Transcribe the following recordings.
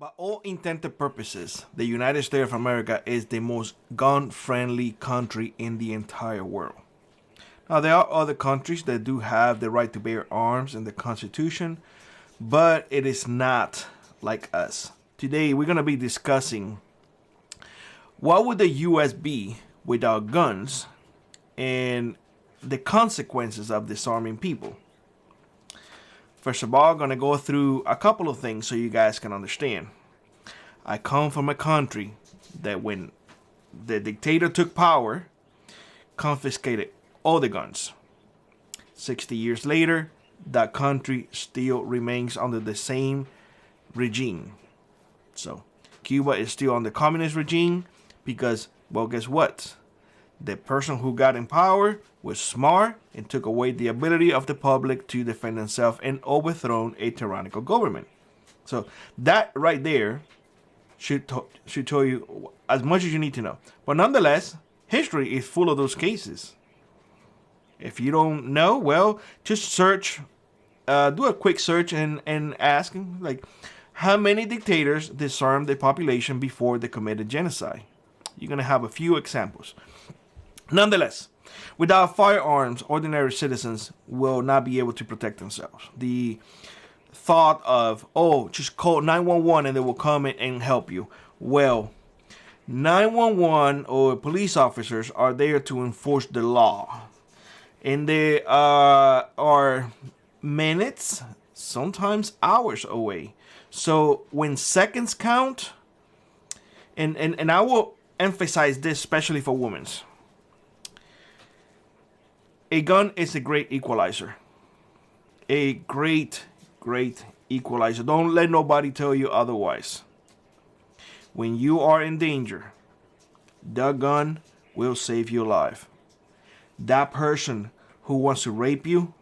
By all intended purposes, the United States of America is the most gun-friendly country in the entire world. Now, there are other countries that do have the right to bear arms in the Constitution, but it is not like us. Today, we're going to be discussing what would the U.S. be without guns and the consequences of disarming people. First of all, I'm going to go through a couple of things so you guys can understand. I come from a country that when the dictator took power, confiscated all the guns. 60 years later, that country still remains under the same regime. So, Cuba is still under communist regime because, well, guess what? The person who got in power was smart and took away the ability of the public to defend themselves and overthrown a tyrannical government. So that right there should tell you as much as you need to know. But nonetheless, history is full of those cases. If you don't know, well, just search, do a quick search and ask, like, how many dictators disarmed the population before they committed genocide? You're going to have a few examples. Nonetheless, without firearms, ordinary citizens will not be able to protect themselves. The thought of, oh, just call 911 and they will come in and help you. Well, 911 or police officers are there to enforce the law. And they are minutes, sometimes hours away. So when seconds count, and I will emphasize this especially for women. A gun is a great equalizer. A great equalizer. Don't let nobody tell you otherwise. When you are in danger, the gun will save your life. That person who wants to rape you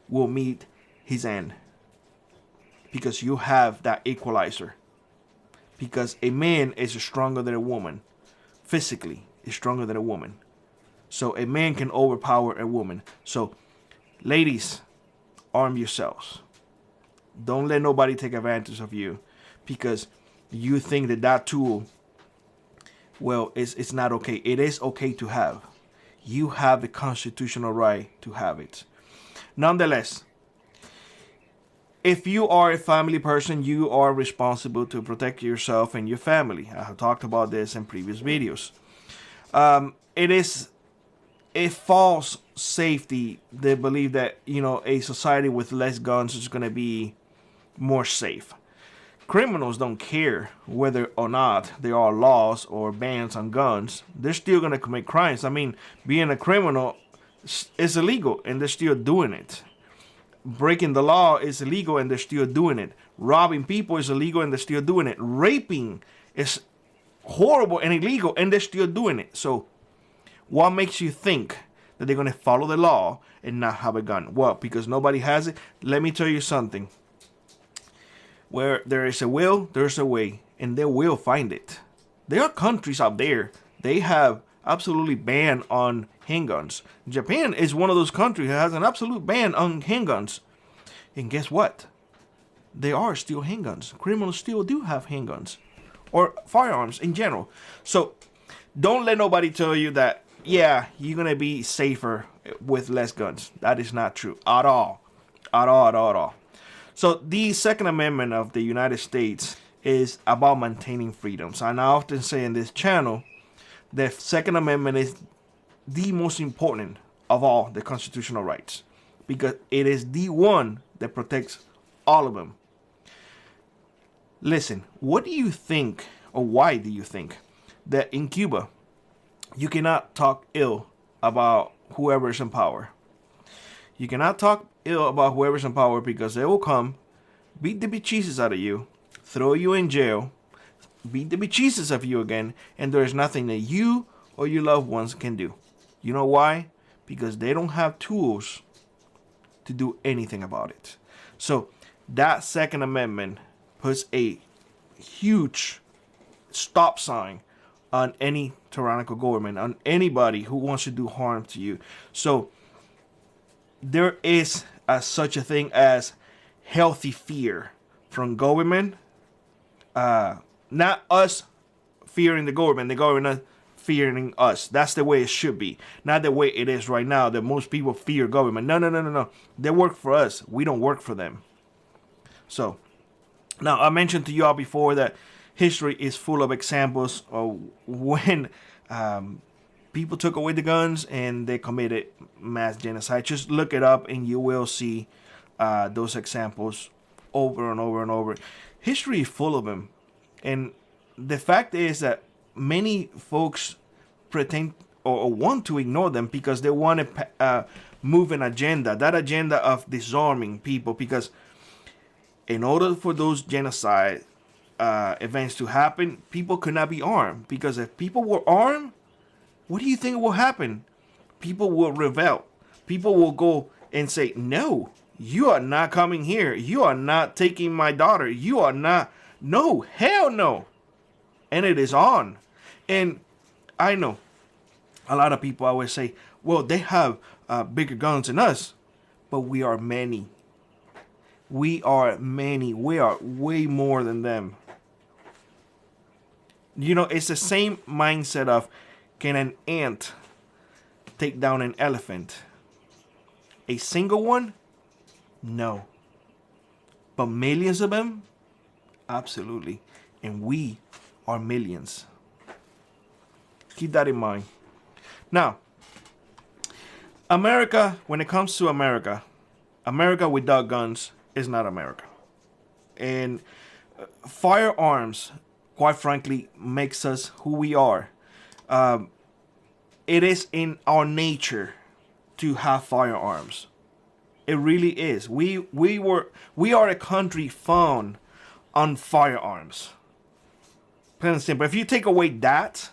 will meet his end. Because you have that equalizer. Because a man is stronger than a woman. Physically, is stronger than a woman. So a man can overpower a woman. So, ladies, arm yourselves. Don't let nobody take advantage of you because you think that tool, well, it's not okay. It is okay to have. You have the constitutional right to have it. Nonetheless, if you are a family person, you are responsible to protect yourself and your family. I have talked about this in previous videos. It is a false safety. They believe that, a society with less guns is going to be more safe. Criminals don't care whether or not there are laws or bans on guns. They're still going to commit crimes. I mean, being a criminal is illegal and they're still doing it. Breaking the law is illegal and they're still doing it. Robbing people is illegal and they're still doing it. Raping is horrible and illegal and they're still doing it. So what makes you think that they're going to follow the law and not have a gun? Well, because nobody has it. Let me tell you something. Where there is a will, there's a way. And they will find it. There are countries out there. They have absolutely ban on handguns. Japan is one of those countries that has an absolute ban on handguns. And guess what? There are still handguns. Criminals still do have handguns. Or firearms in general. So don't let nobody tell you that, yeah, you're going to be safer with less guns. That is not true at all. At all. So the Second Amendment of the United States is about maintaining freedoms. And I often say in this channel, the Second Amendment is the most important of all the constitutional rights. Because it is the one that protects all of them. Listen, what do you think, or why do you think, that in Cuba, you cannot talk ill about whoever is in power? You cannot talk ill about whoever's in power because they will come, beat the bejesus out of you, throw you in jail, beat the bejesus of you again, and there is nothing that you or your loved ones can do. You know why? Because they don't have tools to do anything about it. So that Second Amendment puts a huge stop sign on any tyrannical government, on anybody who wants to do harm to you. So there is such a thing as healthy fear from government, Not us fearing the government fearing us. That's the way it should be. Not the way it is right now that most people fear government. No. They work for us. We don't work for them. So, now I mentioned to y'all before that history is full of examples of when people took away the guns and they committed mass genocide. Just look it up and you will see those examples over and over and over. History is full of them. And the fact is that many folks pretend or want to ignore them because they want to move an agenda, that agenda of disarming people. Because in order for those genocide events to happen, people could not be armed. Because if people were armed, what do you think will happen? People will rebel. People will go and say, no, you are not coming here. You are not taking my daughter. You are not. No, hell no. And it is on. And I know a lot of people always say, well, they have bigger guns than us. But we are many. We are many. We are way more than them. You know, it's the same mindset of, can an ant take down an elephant? A single one? No. But millions of them? Absolutely. And we are millions. Keep that in mind. Now, America, when it comes to America, America without guns is not America. And firearms, quite frankly, makes us who we are. It is in our nature to have firearms. It really is. We are a country found on firearms. Plain and simple. If you take away that,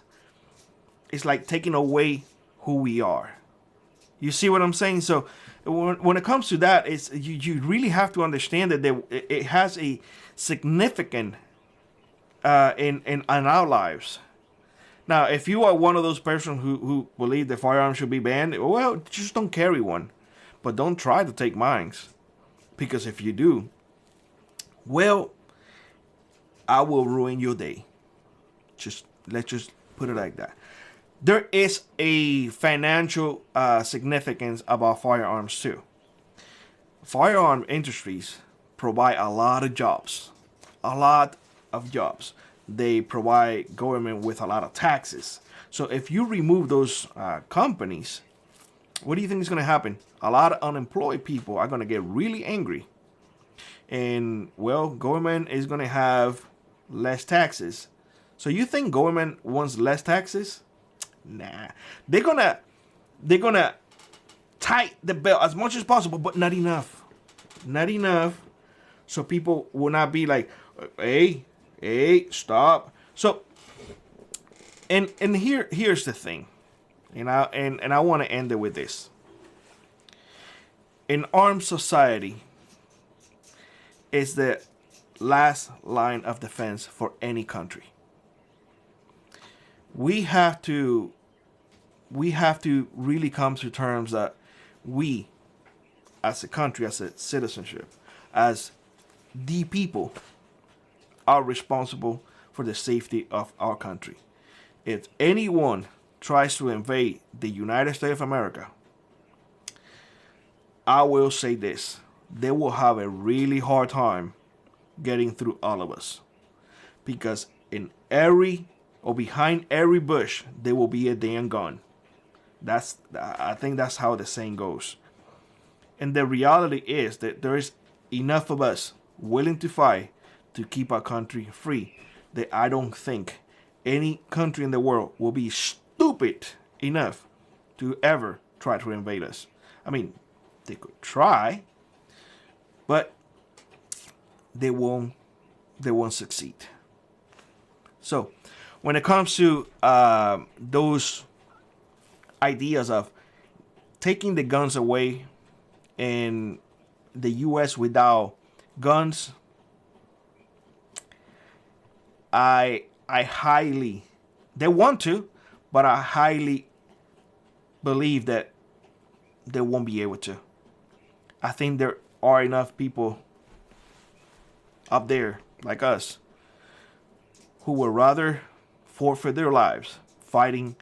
it's like taking away who we are. You see what I'm saying? So when it comes to that, it's you really have to understand that it has a significant in our lives. Now, if you are one of those persons who believe the firearm should be banned, well, just don't carry one. But don't try to take mine. Because if you do, well, I will ruin your day. Let's just put it like that. There is a financial significance about firearms too. Firearm industries provide a lot of jobs. A lot of jobs. They provide government with a lot of taxes. So if you remove those companies, what do you think is going to happen? A lot of unemployed people are going to get really angry. And, well, government is going to have less taxes. So you think government wants less taxes? Nah. They're gonna tighten the belt as much as possible, but not enough. Not enough. So people will not be like, hey, stop. So, and here's the thing, and I want to end it with this. An armed society is the last line of defense for any country. We have to really come to terms that we, as a country, as a citizenship, as the people, are responsible for the safety of our country. If anyone tries to invade the United States of America, I will say this: they will have a really hard time getting through all of us, because behind every bush there will be a damn gun. I think that's how the saying goes. And the reality is that there is enough of us willing to fight to keep our country free, that I don't think any country in the world will be stupid enough to ever try to invade us. I mean, they could try, but they won't succeed. So when it comes to those ideas of taking the guns away in the U.S. without guns, I highly, they want to, but I highly believe that they won't be able to. I think there are enough people up there like us who would rather forfeit their lives fighting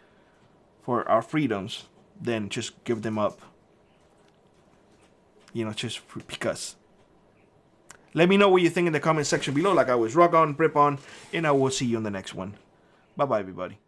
for our freedoms than just give them up, just because. Let me know what you think in the comment section below. Like I was, rock on, prep on, and I will see you in the next one. Bye-bye, everybody.